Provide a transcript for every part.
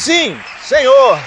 Sim, senhor.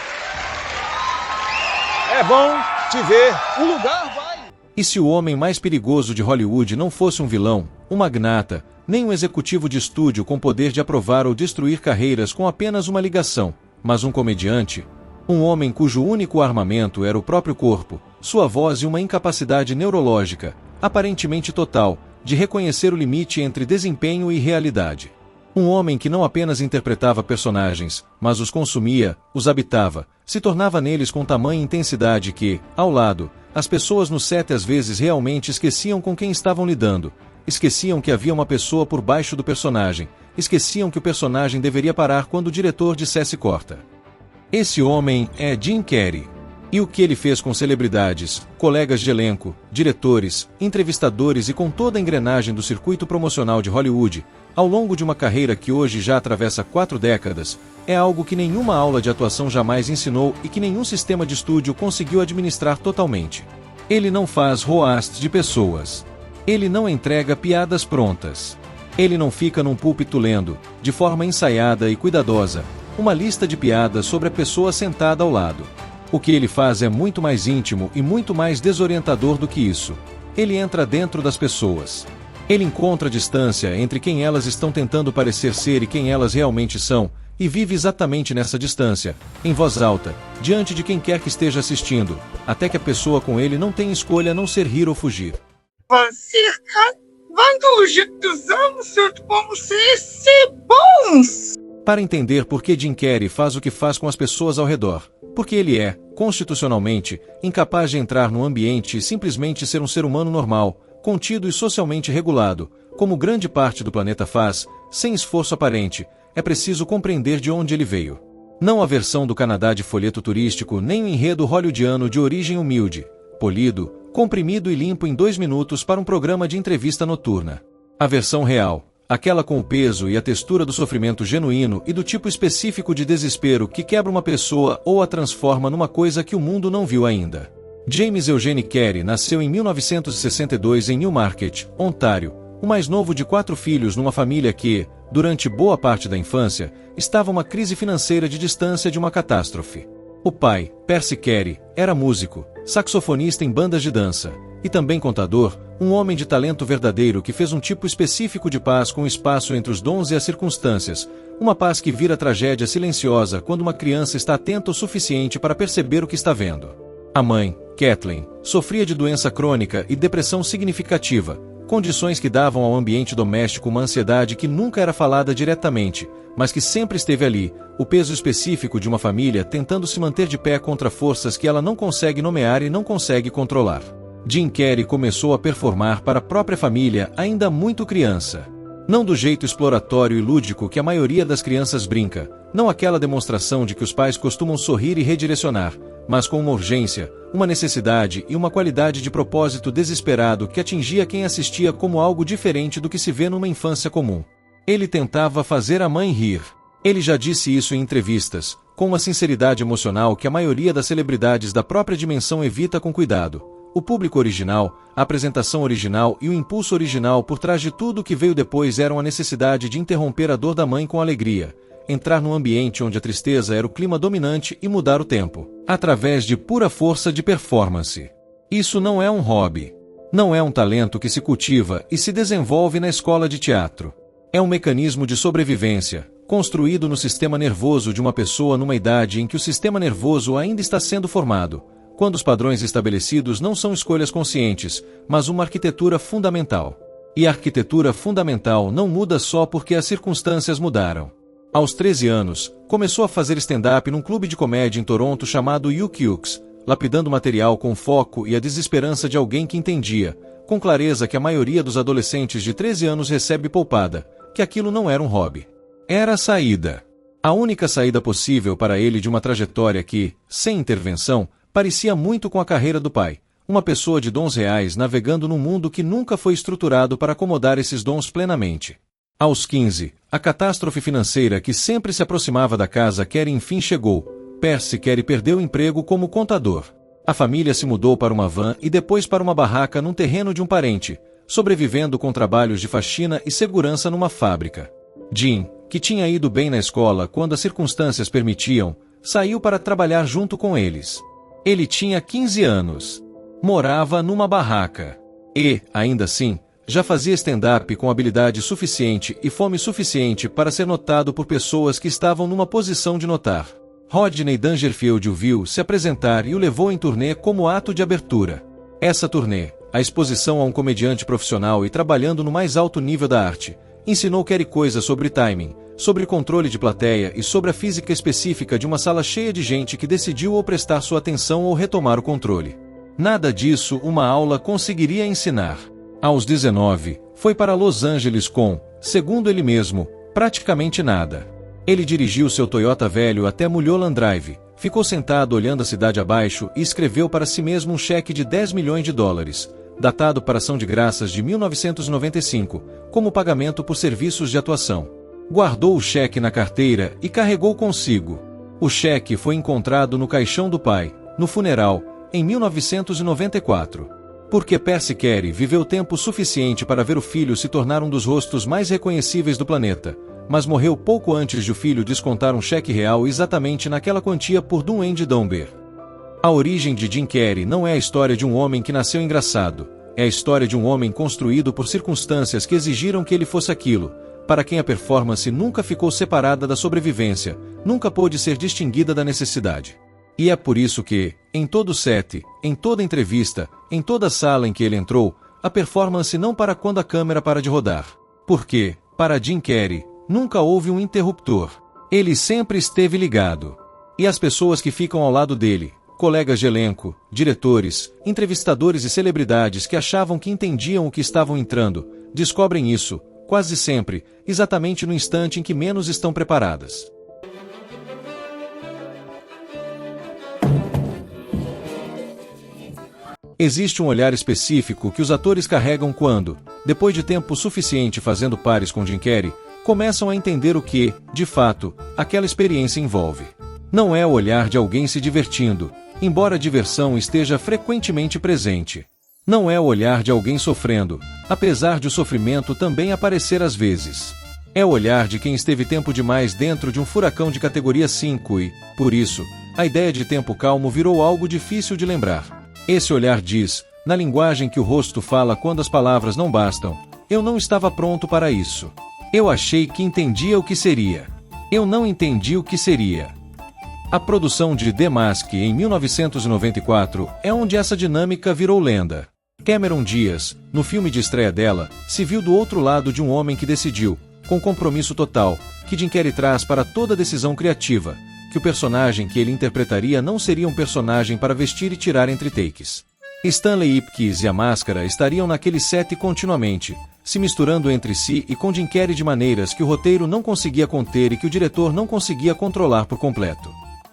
É bom te ver. O lugar vai. E se o homem mais perigoso de Hollywood não fosse um vilão, um magnata, nem um executivo de estúdio com poder de aprovar ou destruir carreiras com apenas uma ligação, mas um comediante? Um homem cujo único armamento era o próprio corpo, sua voz e uma incapacidade neurológica, aparentemente total, de reconhecer o limite entre desempenho e realidade. Um homem que não apenas interpretava personagens, mas os consumia, os habitava, se tornava neles com tamanha intensidade que, ao lado, as pessoas no set às vezes realmente esqueciam com quem estavam lidando, esqueciam que havia uma pessoa por baixo do personagem, esqueciam que o personagem deveria parar quando o diretor dissesse corta. Esse homem é Jim Carrey. E o que ele fez com celebridades, colegas de elenco, diretores, entrevistadores e com toda a engrenagem do circuito promocional de Hollywood, ao longo de uma carreira que hoje já atravessa 4 décadas, é algo que nenhuma aula de atuação jamais ensinou e que nenhum sistema de estúdio conseguiu administrar totalmente. Ele não faz roast de pessoas. Ele não entrega piadas prontas. Ele não fica num púlpito lendo, de forma ensaiada e cuidadosa, uma lista de piadas sobre a pessoa sentada ao lado. O que ele faz é muito mais íntimo e muito mais desorientador do que isso. Ele entra dentro das pessoas. Ele encontra a distância entre quem elas estão tentando parecer ser e quem elas realmente são, e vive exatamente nessa distância, em voz alta, diante de quem quer que esteja assistindo, até que a pessoa com ele não tenha escolha a não ser rir ou fugir. Quando os anos vamos ser bons. Para entender por que Jim Carrey faz o que faz com as pessoas ao redor, porque ele é, constitucionalmente, incapaz de entrar no ambiente e simplesmente ser um ser humano normal, contido e socialmente regulado, como grande parte do planeta faz, sem esforço aparente, é preciso compreender de onde ele veio. Não a versão do Canadá de folheto turístico nem o enredo hollywoodiano de origem humilde, polido, comprimido e limpo em 2 minutos para um programa de entrevista noturna. A versão real, aquela com o peso e a textura do sofrimento genuíno e do tipo específico de desespero que quebra uma pessoa ou a transforma numa coisa que o mundo não viu ainda. James Eugene Carrey nasceu em 1962 em Newmarket, Ontário, o mais novo de 4 filhos numa família que, durante boa parte da infância, estava uma crise financeira de distância de uma catástrofe. O pai, Percy Carrey, era músico, saxofonista em bandas de dança, e também contador, um homem de talento verdadeiro que fez um tipo específico de paz com o espaço entre os dons e as circunstâncias, uma paz que vira tragédia silenciosa quando uma criança está atenta o suficiente para perceber o que está vendo. A mãe, Kathleen, sofria de doença crônica e depressão significativa, condições que davam ao ambiente doméstico uma ansiedade que nunca era falada diretamente, mas que sempre esteve ali, o peso específico de uma família tentando se manter de pé contra forças que ela não consegue nomear e não consegue controlar. Jim Carrey começou a performar para a própria família ainda muito criança. Não do jeito exploratório e lúdico que a maioria das crianças brinca, não aquela demonstração de que os pais costumam sorrir e redirecionar, mas com uma urgência, uma necessidade e uma qualidade de propósito desesperado que atingia quem assistia como algo diferente do que se vê numa infância comum. Ele tentava fazer a mãe rir. Ele já disse isso em entrevistas, com uma sinceridade emocional que a maioria das celebridades da própria dimensão evita com cuidado. O público original, a apresentação original e o impulso original por trás de tudo o que veio depois eram a necessidade de interromper a dor da mãe com alegria, entrar num ambiente onde a tristeza era o clima dominante e mudar o tempo, através de pura força de performance. Isso não é um hobby. Não é um talento que se cultiva e se desenvolve na escola de teatro. É um mecanismo de sobrevivência, construído no sistema nervoso de uma pessoa numa idade em que o sistema nervoso ainda está sendo formado, quando os padrões estabelecidos não são escolhas conscientes, mas uma arquitetura fundamental. E a arquitetura fundamental não muda só porque as circunstâncias mudaram. Aos 13 anos, começou a fazer stand-up num clube de comédia em Toronto chamado Yuks, lapidando material com foco e a desesperança de alguém que entendia, com clareza que a maioria dos adolescentes de 13 anos recebe poupada, que aquilo não era um hobby. Era a saída. A única saída possível para ele de uma trajetória que, sem intervenção, parecia muito com a carreira do pai, uma pessoa de dons reais navegando num mundo que nunca foi estruturado para acomodar esses dons plenamente. Aos 15, a catástrofe financeira que sempre se aproximava da casa Carrey enfim chegou. Percy Carrey perdeu o emprego como contador. A família se mudou para uma van e depois para uma barraca num terreno de um parente, sobrevivendo com trabalhos de faxina e segurança numa fábrica. Jim, que tinha ido bem na escola quando as circunstâncias permitiam, saiu para trabalhar junto com eles. Ele tinha 15 anos. Morava numa barraca. E, ainda assim, já fazia stand-up com habilidade suficiente e fome suficiente para ser notado por pessoas que estavam numa posição de notar. Rodney Dangerfield o viu se apresentar e o levou em turnê como ato de abertura. Essa turnê, a exposição a um comediante profissional e trabalhando no mais alto nível da arte, ensinou Kerry coisas sobre timing, sobre controle de plateia e sobre a física específica de uma sala cheia de gente que decidiu ou prestar sua atenção ou retomar o controle. Nada disso uma aula conseguiria ensinar. Aos 19, foi para Los Angeles com, segundo ele mesmo, praticamente nada. Ele dirigiu seu Toyota velho até Mulholland Drive, ficou sentado olhando a cidade abaixo e escreveu para si mesmo um cheque de $10 milhões, datado para ação de graças de 1995, como pagamento por serviços de atuação. Guardou o cheque na carteira e carregou consigo. O cheque foi encontrado no caixão do pai, no funeral, em 1994. Porque Percy Carey viveu tempo suficiente para ver o filho se tornar um dos rostos mais reconhecíveis do planeta, mas morreu pouco antes de o filho descontar um cheque real exatamente naquela quantia por Duane Dumber. A origem de Jim Carrey não é a história de um homem que nasceu engraçado, é a história de um homem construído por circunstâncias que exigiram que ele fosse aquilo, para quem a performance nunca ficou separada da sobrevivência, nunca pôde ser distinguida da necessidade. E é por isso que, em todo set, em toda entrevista, em toda sala em que ele entrou, a performance não para quando a câmera para de rodar. Porque, para Jim Carrey, nunca houve um interruptor. Ele sempre esteve ligado. E as pessoas que ficam ao lado dele, colegas de elenco, diretores, entrevistadores e celebridades que achavam que entendiam o que estavam entrando, descobrem isso, quase sempre, exatamente no instante em que menos estão preparadas. Existe um olhar específico que os atores carregam quando, depois de tempo suficiente fazendo pares com Jim Carrey, começam a entender o que, de fato, aquela experiência envolve. Não é o olhar de alguém se divertindo, embora a diversão esteja frequentemente presente. Não é o olhar de alguém sofrendo, apesar de o sofrimento também aparecer às vezes. É o olhar de quem esteve tempo demais dentro de um furacão de categoria 5 e, por isso, a ideia de tempo calmo virou algo difícil de lembrar. Esse olhar diz, na linguagem que o rosto fala quando as palavras não bastam, eu não estava pronto para isso. Eu achei que entendia o que seria. Eu não entendi o que seria. A produção de The Mask em 1994 é onde essa dinâmica virou lenda. Cameron Diaz, no filme de estreia dela, se viu do outro lado de um homem que decidiu, com compromisso total, que Jim Carrey traz para toda decisão criativa, que o personagem que ele interpretaria não seria um personagem para vestir e tirar entre takes. Stanley Ipkiss e a máscara estariam naquele set continuamente, se misturando entre si e com Jim Carrey de maneiras que o roteiro não conseguia conter e que o diretor não conseguia controlar por completo.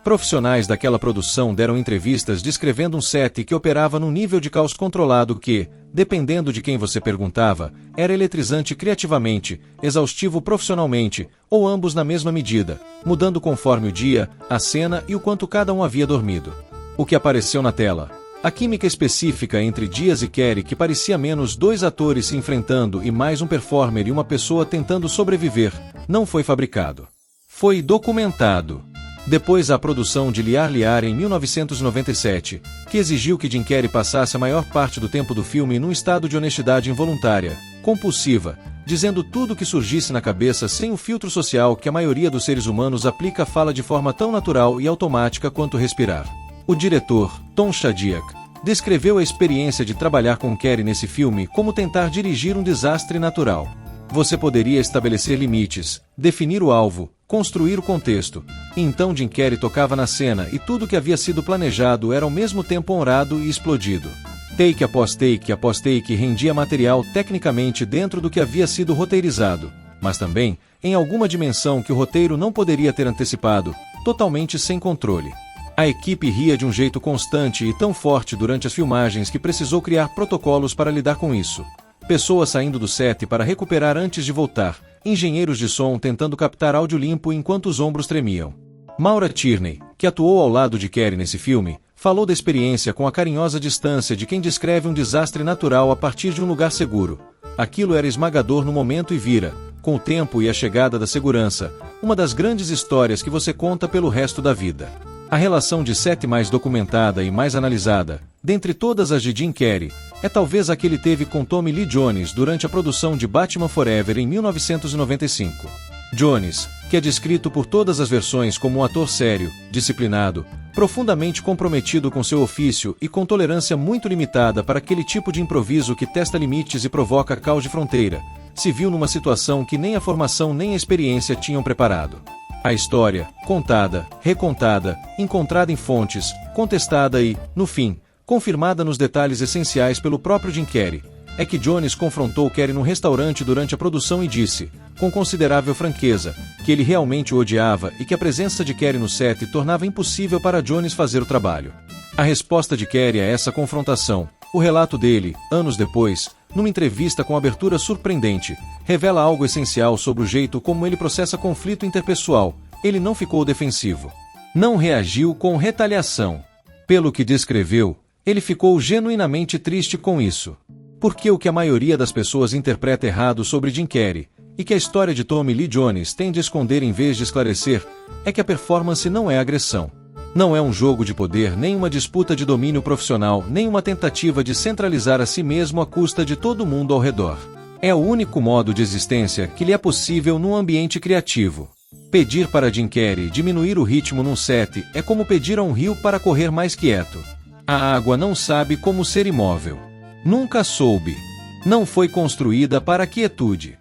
Profissionais daquela produção deram entrevistas descrevendo um set que operava num nível de caos controlado que, dependendo de quem você perguntava, era eletrizante criativamente, exaustivo profissionalmente, ou ambos na mesma medida, mudando conforme o dia, a cena e o quanto cada um havia dormido. O que apareceu na tela? A química específica entre Diaz e Carrey que parecia menos dois atores se enfrentando e mais um performer e uma pessoa tentando sobreviver, não foi fabricado. Foi documentado. Depois a produção de Liar Liar em 1997, que exigiu que Jim Carrey passasse a maior parte do tempo do filme num estado de honestidade involuntária, compulsiva, dizendo tudo o que surgisse na cabeça sem o filtro social que a maioria dos seres humanos aplica à fala de forma tão natural e automática quanto respirar. O diretor, Tom Shadyac, descreveu a experiência de trabalhar com Carrey nesse filme como tentar dirigir um desastre natural. Você poderia estabelecer limites, definir o alvo, construir o contexto, e então Jim Carrey tocava na cena e tudo que havia sido planejado era ao mesmo tempo honrado e explodido. Take após take rendia material tecnicamente dentro do que havia sido roteirizado, mas também, em alguma dimensão que o roteiro não poderia ter antecipado, totalmente sem controle. A equipe ria de um jeito constante e tão forte durante as filmagens que precisou criar protocolos para lidar com isso. Pessoas saindo do set para recuperar antes de voltar, engenheiros de som tentando captar áudio limpo enquanto os ombros tremiam. Maura Tierney, que atuou ao lado de Carrey nesse filme, falou da experiência com a carinhosa distância de quem descreve um desastre natural a partir de um lugar seguro. Aquilo era esmagador no momento e vira, Com o tempo e a chegada da segurança, uma das grandes histórias que você conta pelo resto da vida. A relação de Seth mais documentada e mais analisada, dentre todas as de Jim Carrey, é talvez a que ele teve com Tommy Lee Jones durante a produção de Batman Forever em 1995. Jones, que é descrito por todas as versões como um ator sério, disciplinado, profundamente comprometido com seu ofício e com tolerância muito limitada para aquele tipo de improviso que testa limites e provoca caos de fronteira, se viu numa situação que nem a formação nem a experiência tinham preparado. A história, contada, recontada, encontrada em fontes, contestada e, no fim, confirmada nos detalhes essenciais pelo próprio Jim Carrey, é que Jones confrontou Carrey num restaurante durante a produção e disse, com considerável franqueza, que ele realmente o odiava e que a presença de Carrey no set tornava impossível para Jones fazer o trabalho. A resposta de Carrey a essa confrontação, o relato dele, anos depois, numa entrevista com abertura surpreendente, revela algo essencial sobre o jeito como ele processa conflito interpessoal. Ele não ficou defensivo. Não reagiu com retaliação. Pelo que descreveu, ele ficou genuinamente triste com isso. Porque o que a maioria das pessoas interpreta errado sobre Jim Carrey, e que a história de Tommy Lee Jones tende a esconder em vez de esclarecer, é que a performance não é agressão. Não é um jogo de poder, nem uma disputa de domínio profissional, nem uma tentativa de centralizar a si mesmo à custa de todo mundo ao redor. É o único modo de existência que lhe é possível num ambiente criativo. Pedir para Jim Carrey diminuir o ritmo num set é como pedir a um rio para correr mais quieto. A água não sabe como ser imóvel. Nunca soube. Não foi construída para a quietude.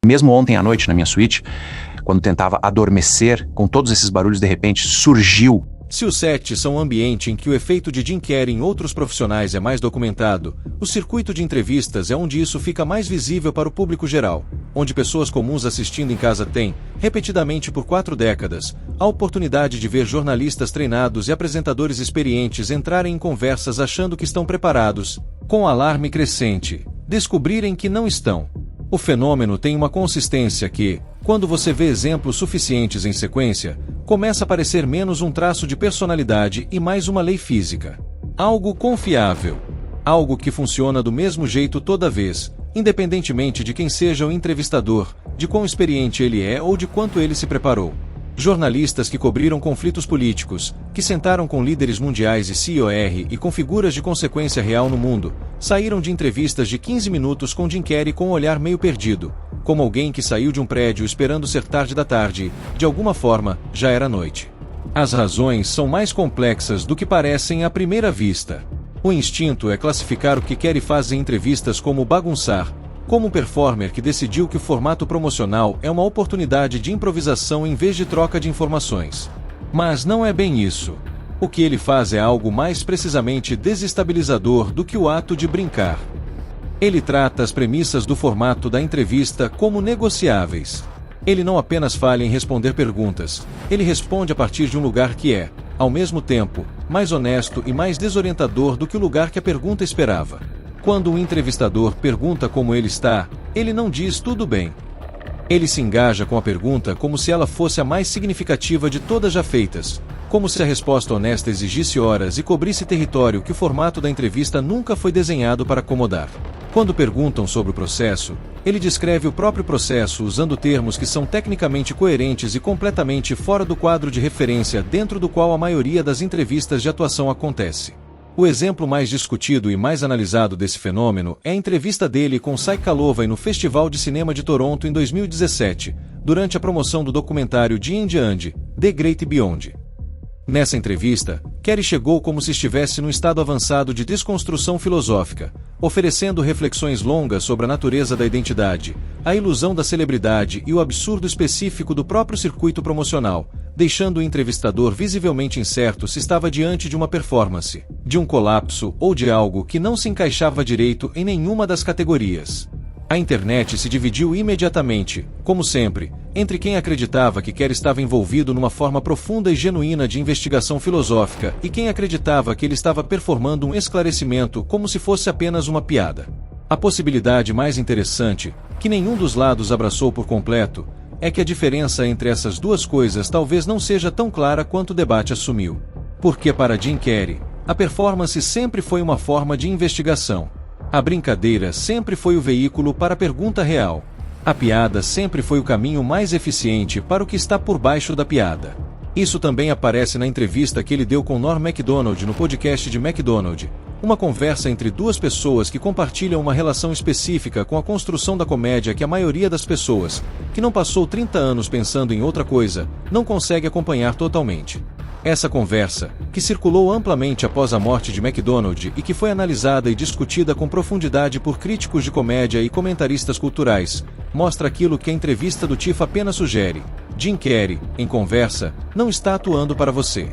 Mesmo ontem à noite na minha suíte, quando tentava adormecer, com todos esses barulhos, de repente surgiu. Se os sets são um ambiente em que o efeito de Jim Carrey em outros profissionais é mais documentado, o circuito de entrevistas é onde isso fica mais visível para o público geral, onde pessoas comuns assistindo em casa têm, repetidamente por 4 décadas, a oportunidade de ver jornalistas treinados e apresentadores experientes entrarem em conversas achando que estão preparados, com alarme crescente, descobrirem que não estão. O fenômeno tem uma consistência que, quando você vê exemplos suficientes em sequência, começa a parecer menos um traço de personalidade e mais uma lei física. Algo confiável. Algo que funciona do mesmo jeito toda vez, independentemente de quem seja o entrevistador, de quão experiente ele é ou de quanto ele se preparou. Jornalistas que cobriram conflitos políticos, que sentaram com líderes mundiais e CEOs e com figuras de consequência real no mundo, saíram de entrevistas de 15 minutos com Jim Carrey com um olhar meio perdido, como alguém que saiu de um prédio esperando ser tarde da tarde e, de alguma forma, já era noite. As razões são mais complexas do que parecem à primeira vista. O instinto é classificar o que Carrey faz em entrevistas como bagunçar, como um performer que decidiu que o formato promocional é uma oportunidade de improvisação em vez de troca de informações. Mas não é bem isso. O que ele faz é algo mais precisamente desestabilizador do que o ato de brincar. Ele trata as premissas do formato da entrevista como negociáveis. Ele não apenas falha em responder perguntas, ele responde a partir de um lugar que é, ao mesmo tempo, mais honesto e mais desorientador do que o lugar que a pergunta esperava. Quando um entrevistador pergunta como ele está, ele não diz tudo bem. Ele se engaja com a pergunta como se ela fosse a mais significativa de todas já feitas, como se a resposta honesta exigisse horas e cobrisse território que o formato da entrevista nunca foi desenhado para acomodar. Quando perguntam sobre o processo, ele descreve o próprio processo usando termos que são tecnicamente coerentes e completamente fora do quadro de referência dentro do qual a maioria das entrevistas de atuação acontece. O exemplo mais discutido e mais analisado desse fenômeno é a entrevista dele com Sai Kalovay no Festival de Cinema de Toronto em 2017, durante a promoção do documentário de Indy Andy, The Great Beyond. Nessa entrevista, Carrey chegou como se estivesse num estado avançado de desconstrução filosófica, oferecendo reflexões longas sobre a natureza da identidade, a ilusão da celebridade e o absurdo específico do próprio circuito promocional, deixando o entrevistador visivelmente incerto se estava diante de uma performance, de um colapso ou de algo que não se encaixava direito em nenhuma das categorias. A internet se dividiu imediatamente, como sempre, entre quem acreditava que Carrey estava envolvido numa forma profunda e genuína de investigação filosófica e quem acreditava que ele estava performando um esclarecimento como se fosse apenas uma piada. A possibilidade mais interessante, que nenhum dos lados abraçou por completo, é que a diferença entre essas duas coisas talvez não seja tão clara quanto o debate assumiu. Porque para Jim Carrey, a performance sempre foi uma forma de investigação. A brincadeira sempre foi o veículo para a pergunta real. A piada sempre foi o caminho mais eficiente para o que está por baixo da piada. Isso também aparece na entrevista que ele deu com Norm Macdonald no podcast de McDonald, uma conversa entre duas pessoas que compartilham uma relação específica com a construção da comédia que a maioria das pessoas, que não passou 30 anos pensando em outra coisa, não consegue acompanhar totalmente. Essa conversa, que circulou amplamente após a morte de McDonald e que foi analisada e discutida com profundidade por críticos de comédia e comentaristas culturais, mostra aquilo que a entrevista do Tiff apenas sugere. Jim Carrey, em conversa, não está atuando para você.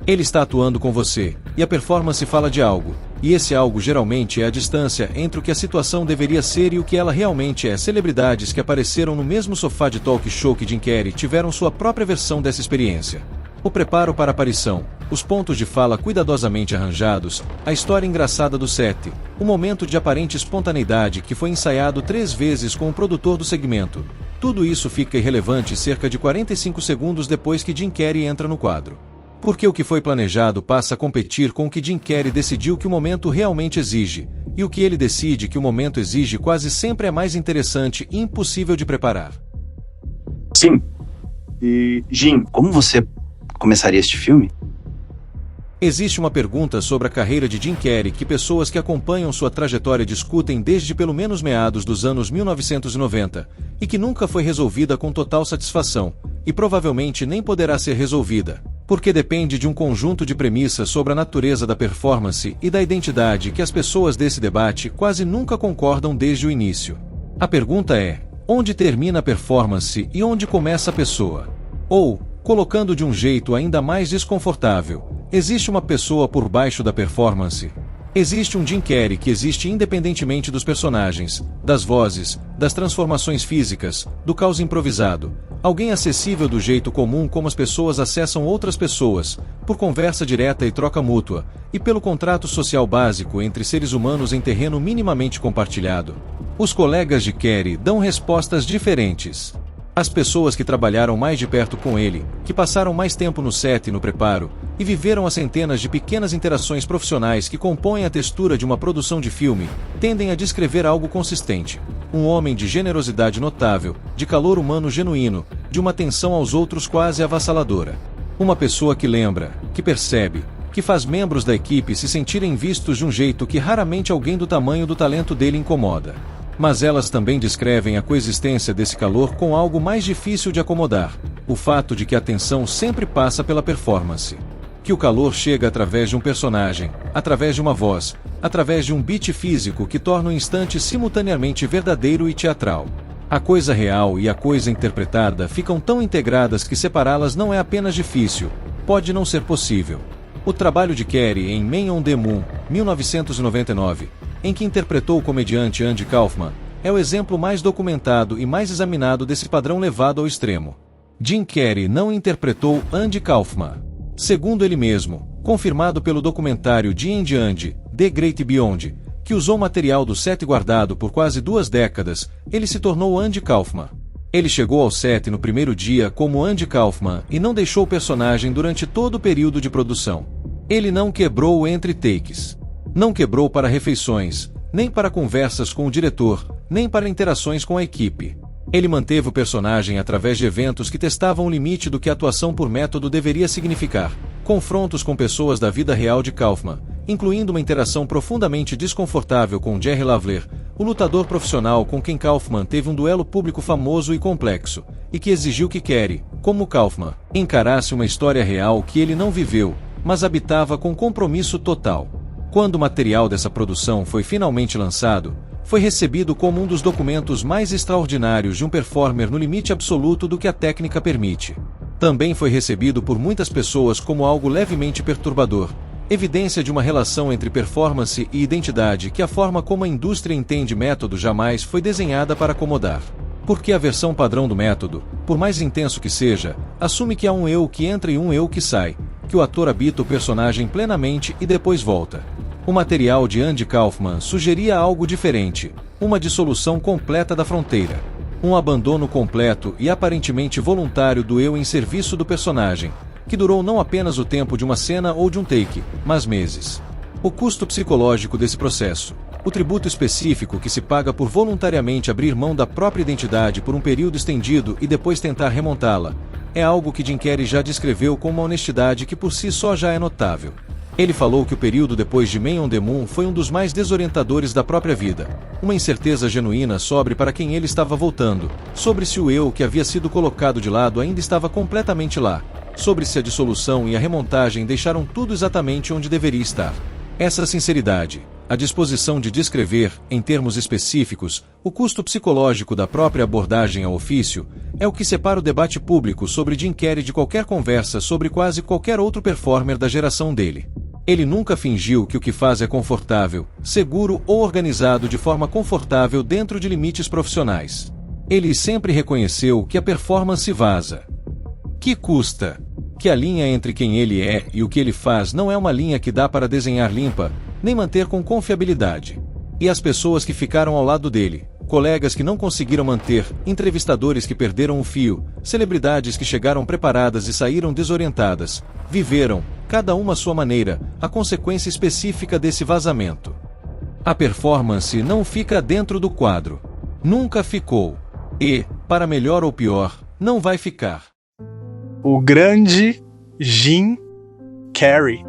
Ele está atuando com você, e a performance fala de algo, e esse algo geralmente é a distância entre o que a situação deveria ser e o que ela realmente é. Celebridades que apareceram no mesmo sofá de talk show que Jim Carrey tiveram sua própria versão dessa experiência. O preparo para a aparição, os pontos de fala cuidadosamente arranjados, a história engraçada do set, o momento de aparente espontaneidade que foi ensaiado 3 vezes com o produtor do segmento. Tudo isso fica irrelevante cerca de 45 segundos depois que Jim Carrey entra no quadro. Porque o que foi planejado passa a competir com o que Jim Carrey decidiu que o momento realmente exige, e o que ele decide que o momento exige quase sempre é mais interessante e impossível de preparar. Sim. E, Jim, como você começaria este filme? Existe uma pergunta sobre a carreira de Jim Carrey que pessoas que acompanham sua trajetória discutem desde pelo menos meados dos anos 1990, e que nunca foi resolvida com total satisfação, e provavelmente nem poderá ser resolvida, porque depende de um conjunto de premissas sobre a natureza da performance e da identidade que as pessoas desse debate quase nunca concordam desde o início. A pergunta é: onde termina a performance e onde começa a pessoa? Ou, colocando de um jeito ainda mais desconfortável, existe uma pessoa por baixo da performance? Existe um Jim Carrey que existe independentemente dos personagens, das vozes, das transformações físicas, do caos improvisado. Alguém acessível do jeito comum como as pessoas acessam outras pessoas, por conversa direta e troca mútua, e pelo contrato social básico entre seres humanos em terreno minimamente compartilhado. Os colegas de Carrey dão respostas diferentes. As pessoas que trabalharam mais de perto com ele, que passaram mais tempo no set e no preparo, e viveram as centenas de pequenas interações profissionais que compõem a textura de uma produção de filme, tendem a descrever algo consistente. Um homem de generosidade notável, de calor humano genuíno, de uma atenção aos outros quase avassaladora. Uma pessoa que lembra, que percebe, que faz membros da equipe se sentirem vistos de um jeito que raramente alguém do tamanho do talento dele incomoda. Mas elas também descrevem a coexistência desse calor com algo mais difícil de acomodar, o fato de que a atenção sempre passa pela performance. Que o calor chega através de um personagem, através de uma voz, através de um beat físico que torna o instante simultaneamente verdadeiro e teatral. A coisa real e a coisa interpretada ficam tão integradas que separá-las não é apenas difícil, pode não ser possível. O trabalho de Carrey em Man on the Moon, 1999, em que interpretou o comediante Andy Kaufman, é o exemplo mais documentado e mais examinado desse padrão levado ao extremo. Jim Carrey não interpretou Andy Kaufman. Segundo ele mesmo, confirmado pelo documentário Jim and Andy, The Great Beyond, que usou material do set guardado por quase 2 décadas, ele se tornou Andy Kaufman. Ele chegou ao set no primeiro dia como Andy Kaufman e não deixou o personagem durante todo o período de produção. Ele não quebrou entre takes. Não quebrou para refeições, nem para conversas com o diretor, nem para interações com a equipe. Ele manteve o personagem através de eventos que testavam o limite do que a atuação por método deveria significar, confrontos com pessoas da vida real de Kaufman, incluindo uma interação profundamente desconfortável com Jerry Lavler, o lutador profissional com quem Kaufman teve um duelo público famoso e complexo, e que exigiu que Carrey, como Kaufman, encarasse uma história real que ele não viveu, mas habitava com compromisso total. Quando o material dessa produção foi finalmente lançado, foi recebido como um dos documentos mais extraordinários de um performer no limite absoluto do que a técnica permite. Também foi recebido por muitas pessoas como algo levemente perturbador, evidência de uma relação entre performance e identidade que a forma como a indústria entende método jamais foi desenhada para acomodar. Porque a versão padrão do método, por mais intenso que seja, assume que há um eu que entra e um eu que sai, que o ator habita o personagem plenamente e depois volta. O material de Andy Kaufman sugeria algo diferente, uma dissolução completa da fronteira. Um abandono completo e aparentemente voluntário do eu em serviço do personagem, que durou não apenas o tempo de uma cena ou de um take, mas meses. O custo psicológico desse processo. O tributo específico que se paga por voluntariamente abrir mão da própria identidade por um período estendido e depois tentar remontá-la, é algo que Jim Carrey já descreveu com uma honestidade que por si só já é notável. Ele falou que o período depois de Man on the Moon foi um dos mais desorientadores da própria vida. Uma incerteza genuína sobre para quem ele estava voltando, sobre se o eu que havia sido colocado de lado ainda estava completamente lá, sobre se a dissolução e a remontagem deixaram tudo exatamente onde deveria estar. Essa sinceridade, a disposição de descrever, em termos específicos, o custo psicológico da própria abordagem ao ofício, é o que separa o debate público sobre Jim Carrey de qualquer conversa sobre quase qualquer outro performer da geração dele. Ele nunca fingiu que o que faz é confortável, seguro ou organizado de forma confortável dentro de limites profissionais. Ele sempre reconheceu que a performance vaza. Que custa? Que a linha entre quem ele é e o que ele faz não é uma linha que dá para desenhar limpa, nem manter com confiabilidade. E as pessoas que ficaram ao lado dele, colegas que não conseguiram manter, entrevistadores que perderam o fio, celebridades que chegaram preparadas e saíram desorientadas, viveram, cada uma à sua maneira, a consequência específica desse vazamento. A performance não fica dentro do quadro. Nunca ficou. E, para melhor ou pior, não vai ficar. O grande Jim Carrey.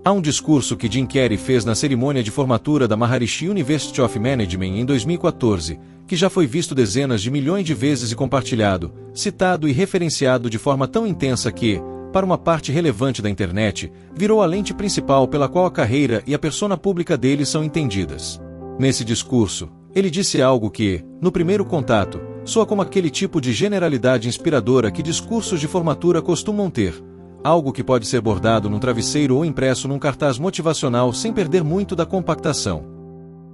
Há um discurso que Jim Carrey fez na cerimônia de formatura da Maharishi University of Management em 2014, que já foi visto dezenas de milhões de vezes e compartilhado, citado e referenciado de forma tão intensa que, para uma parte relevante da internet, virou a lente principal pela qual a carreira e a persona pública dele são entendidas. Nesse discurso, ele disse algo que, no primeiro contato, soa como aquele tipo de generalidade inspiradora que discursos de formatura costumam ter. Algo que pode ser bordado num travesseiro ou impresso num cartaz motivacional sem perder muito da compactação.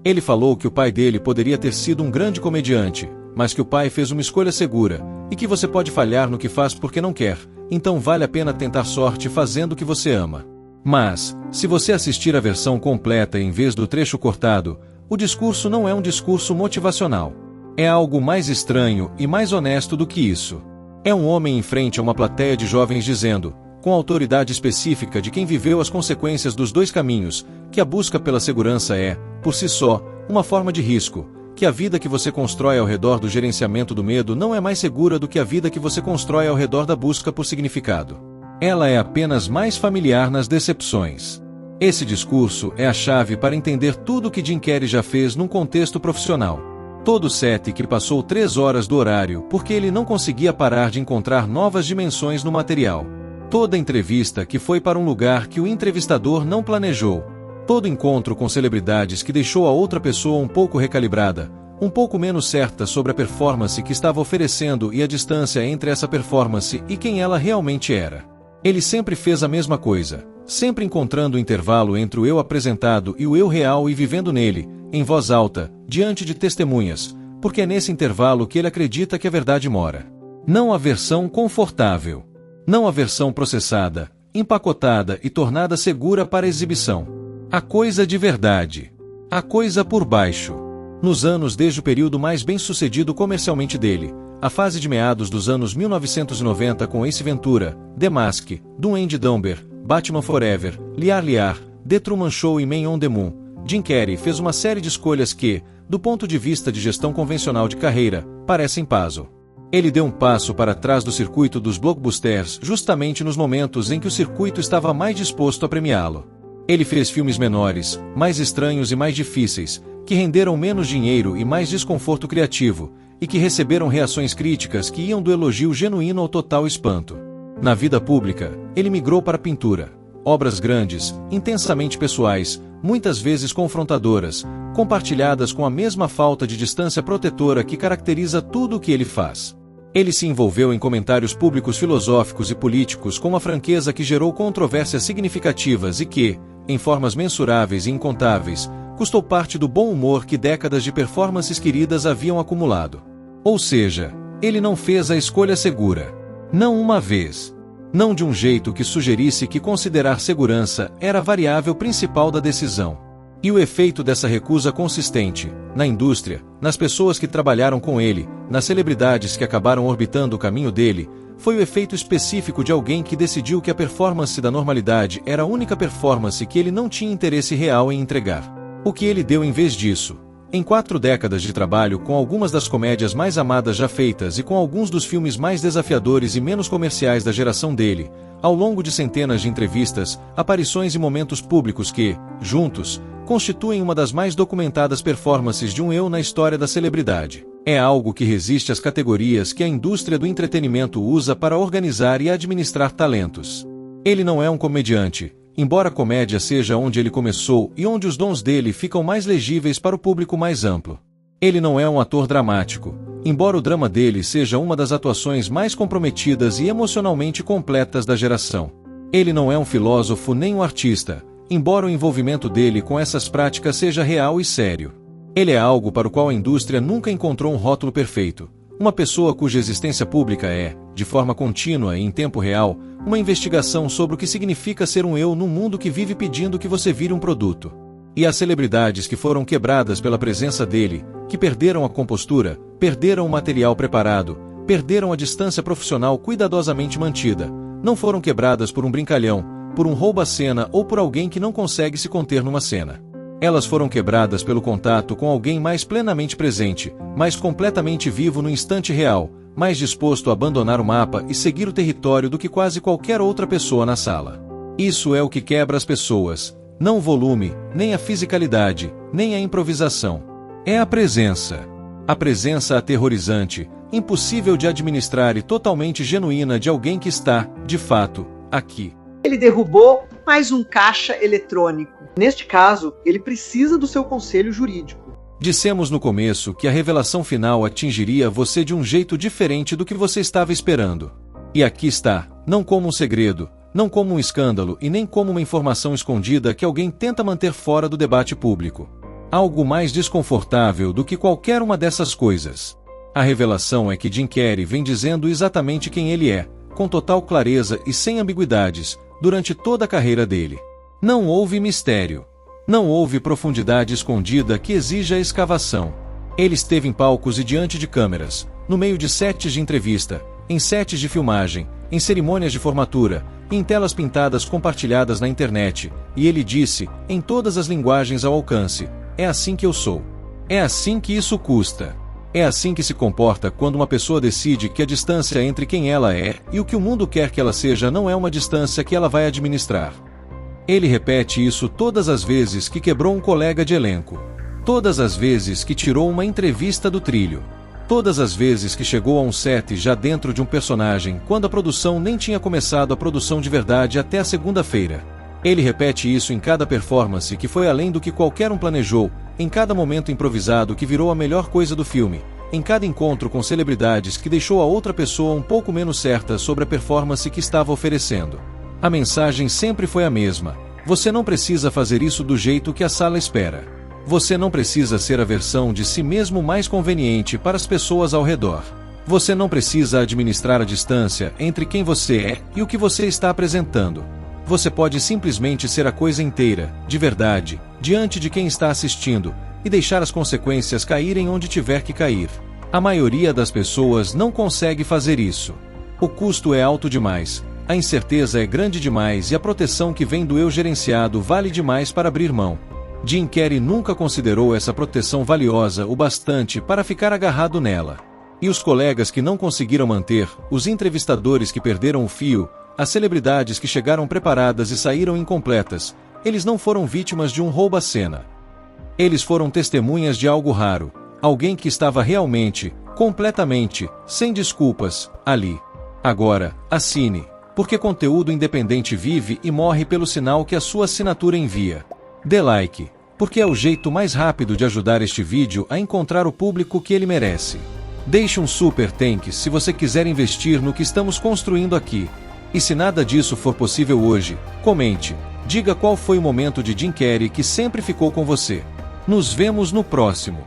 Ele falou que o pai dele poderia ter sido um grande comediante, mas que o pai fez uma escolha segura, e que você pode falhar no que faz porque não quer, então vale a pena tentar sorte fazendo o que você ama. Mas, se você assistir a versão completa em vez do trecho cortado, o discurso não é um discurso motivacional. É algo mais estranho e mais honesto do que isso. É um homem em frente a uma plateia de jovens dizendo, com autoridade específica de quem viveu as consequências dos dois caminhos, que a busca pela segurança é, por si só, uma forma de risco, que a vida que você constrói ao redor do gerenciamento do medo não é mais segura do que a vida que você constrói ao redor da busca por significado. Ela é apenas mais familiar nas decepções. Esse discurso é a chave para entender tudo o que Jim Carrey já fez num contexto profissional. Todo set que passou 3 horas do horário porque ele não conseguia parar de encontrar novas dimensões no material. Toda entrevista que foi para um lugar que o entrevistador não planejou. Todo encontro com celebridades que deixou a outra pessoa um pouco recalibrada, um pouco menos certa sobre a performance que estava oferecendo e a distância entre essa performance e quem ela realmente era. Ele sempre fez a mesma coisa, sempre encontrando o intervalo entre o eu apresentado e o eu real e vivendo nele, em voz alta, diante de testemunhas, porque é nesse intervalo que ele acredita que a verdade mora. Não a versão confortável. Não a versão processada, empacotada e tornada segura para exibição. A coisa de verdade. A coisa por baixo. Nos anos desde o período mais bem-sucedido comercialmente dele, a fase de meados dos anos 1990 com Ace Ventura, The Mask, Duende Dumber, Batman Forever, Liar Liar, The Truman Show e Man on the Moon, Jim Carrey fez uma série de escolhas que, do ponto de vista de gestão convencional de carreira, parecem puzzle. Ele deu um passo para trás do circuito dos blockbusters justamente nos momentos em que o circuito estava mais disposto a premiá-lo. Ele fez filmes menores, mais estranhos e mais difíceis, que renderam menos dinheiro e mais desconforto criativo, e que receberam reações críticas que iam do elogio genuíno ao total espanto. Na vida pública, ele migrou para a pintura. Obras grandes, intensamente pessoais, muitas vezes confrontadoras, compartilhadas com a mesma falta de distância protetora que caracteriza tudo o que ele faz. Ele se envolveu em comentários públicos filosóficos e políticos com uma franqueza que gerou controvérsias significativas e que, em formas mensuráveis e incontáveis, custou parte do bom humor que décadas de performances queridas haviam acumulado. Ou seja, ele não fez a escolha segura. Não uma vez. Não de um jeito que sugerisse que considerar segurança era a variável principal da decisão. E o efeito dessa recusa consistente, na indústria, nas pessoas que trabalharam com ele, nas celebridades que acabaram orbitando o caminho dele, foi o efeito específico de alguém que decidiu que a performance da normalidade era a única performance que ele não tinha interesse real em entregar. O que ele deu em vez disso? Em 4 décadas de trabalho com algumas das comédias mais amadas já feitas e com alguns dos filmes mais desafiadores e menos comerciais da geração dele, ao longo de centenas de entrevistas, aparições e momentos públicos que, juntos, constituem uma das mais documentadas performances de um eu na história da celebridade. É algo que resiste às categorias que a indústria do entretenimento usa para organizar e administrar talentos. Ele não é um comediante, embora a comédia seja onde ele começou e onde os dons dele ficam mais legíveis para o público mais amplo. Ele não é um ator dramático, embora o drama dele seja uma das atuações mais comprometidas e emocionalmente completas da geração. Ele não é um filósofo nem um artista, embora o envolvimento dele com essas práticas seja real e sério. Ele é algo para o qual a indústria nunca encontrou um rótulo perfeito. Uma pessoa cuja existência pública é, de forma contínua e em tempo real, uma investigação sobre o que significa ser um eu num mundo que vive pedindo que você vire um produto. E as celebridades que foram quebradas pela presença dele, que perderam a compostura, perderam o material preparado, perderam a distância profissional cuidadosamente mantida, não foram quebradas por um brincalhão, por um rouba-cena ou por alguém que não consegue se conter numa cena. Elas foram quebradas pelo contato com alguém mais plenamente presente, mais completamente vivo no instante real, mais disposto a abandonar o mapa e seguir o território do que quase qualquer outra pessoa na sala. Isso é o que quebra as pessoas, não o volume, nem a fisicalidade, nem a improvisação. É a presença. A presença aterrorizante, impossível de administrar e totalmente genuína de alguém que está, de fato, aqui. Ele derrubou mais um caixa eletrônico. Neste caso, ele precisa do seu conselho jurídico. Dissemos no começo que a revelação final atingiria você de um jeito diferente do que você estava esperando. E aqui está, não como um segredo, não como um escândalo e nem como uma informação escondida que alguém tenta manter fora do debate público. Algo mais desconfortável do que qualquer uma dessas coisas. A revelação é que Jim Carrey vem dizendo exatamente quem ele é, com total clareza e sem ambiguidades, durante toda a carreira dele. Não houve mistério. Não houve profundidade escondida que exija escavação. Ele esteve em palcos e diante de câmeras, no meio de sets de entrevista, em sets de filmagem, em cerimônias de formatura, em telas pintadas compartilhadas na internet, e ele disse, em todas as linguagens ao alcance, é assim que eu sou. É assim que isso custa. É assim que se comporta quando uma pessoa decide que a distância entre quem ela é e o que o mundo quer que ela seja não é uma distância que ela vai administrar. Ele repete isso todas as vezes que quebrou um colega de elenco. Todas as vezes que tirou uma entrevista do trilho. Todas as vezes que chegou a um set já dentro de um personagem, quando a produção nem tinha começado a produção de verdade até a segunda-feira. Ele repete isso em cada performance que foi além do que qualquer um planejou, em cada momento improvisado que virou a melhor coisa do filme, em cada encontro com celebridades que deixou a outra pessoa um pouco menos certa sobre a performance que estava oferecendo. A mensagem sempre foi a mesma. Você não precisa fazer isso do jeito que a sala espera. Você não precisa ser a versão de si mesmo mais conveniente para as pessoas ao redor. Você não precisa administrar a distância entre quem você é e o que você está apresentando. Você pode simplesmente ser a coisa inteira, de verdade, diante de quem está assistindo, e deixar as consequências caírem onde tiver que cair. A maioria das pessoas não consegue fazer isso. O custo é alto demais, a incerteza é grande demais e a proteção que vem do eu gerenciado vale demais para abrir mão. Jim Carrey nunca considerou essa proteção valiosa o bastante para ficar agarrado nela. E os colegas que não conseguiram manter, os entrevistadores que perderam o fio, as celebridades que chegaram preparadas e saíram incompletas, eles não foram vítimas de um rouba-cena. Eles foram testemunhas de algo raro, alguém que estava realmente, completamente, sem desculpas, ali. Agora, assine, porque conteúdo independente vive e morre pelo sinal que a sua assinatura envia. Dê like, porque é o jeito mais rápido de ajudar este vídeo a encontrar o público que ele merece. Deixe um super thanks se você quiser investir no que estamos construindo aqui. E se nada disso for possível hoje, comente, diga qual foi o momento de Jim Carrey que sempre ficou com você. Nos vemos no próximo.